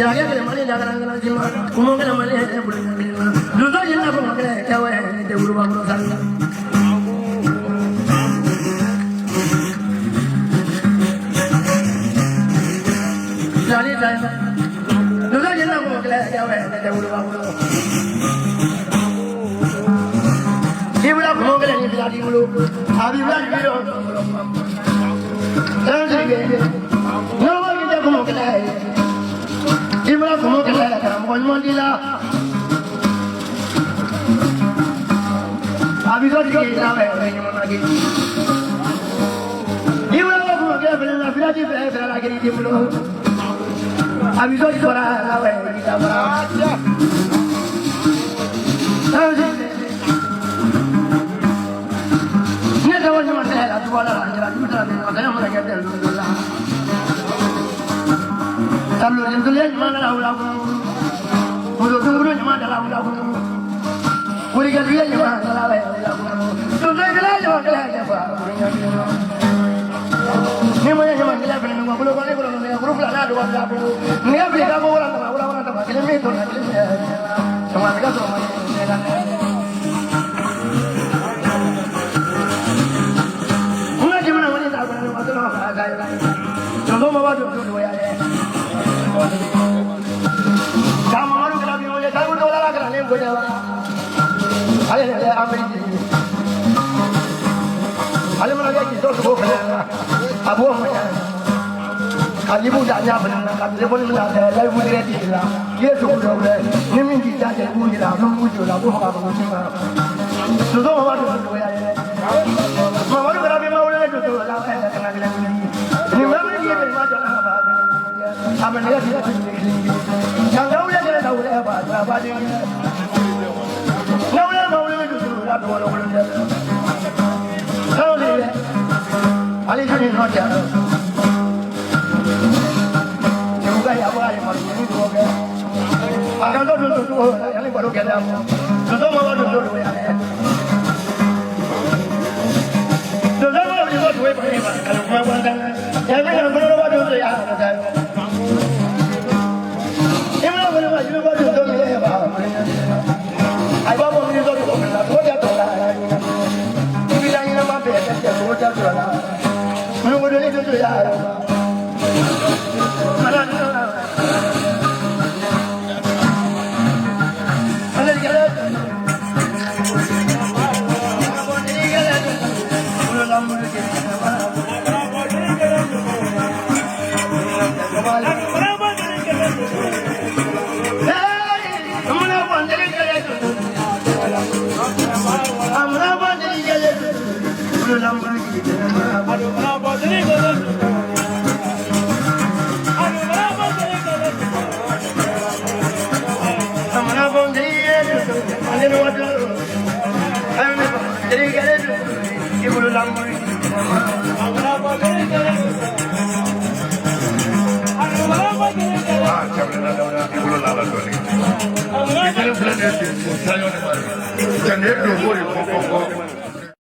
Ya que le male la gran cima, como que le male el bullying. Los dos llenan como que de Uruguay no salga. Los dos llenan como que de Uruguay. Y una como que le limpia el libro, a vibrar el libro. No va a quitar como que le y me como que la caramba el mondila aviso que la ve aquí y me como que la fila de la que diablo aviso que para la ve la ni te voy a mandar la toalla la que te la Sablo yang tulen mana lau, mulut tunggu mana lau, kurikan dia mana lau, tunggu dia mana ni mana cuma kita beli nunggu bulu guru pelana dua bulu, ni apa dia kamu orang tambah kelima itu nak kelima, cuma mereka semua ni kan, mana wanita aku nak masuk nama saya, contoh bawa dua ya. Kamu baru kena bingung je, kamu dah lah kena lem kau jawab. Alih ambil je. Alih mana dia kisah tu bukan? Abu mana? Kali ibu dah nyampe nak kali telefon mana? Saya ibu dia tiada. Dia suruh dia. Ni minta dia ibu dia, belum ibu dia, belum apa pun cuma. Sudah mama tu tu ya. Mama tu kena bingung orang tu tu lah. Kena lem ni. Ni mama dia macam apa? Apa dia yang tahu dia tahu apa dia mau itu apa orang dia tahu dia ali tu ni saja yang bukan apa yang malu ini tu okey akan tu yang baru kita tu mau tu ya tu mau dia tu kalau mau kan yang ni baru tu ya I bought one of those Jangan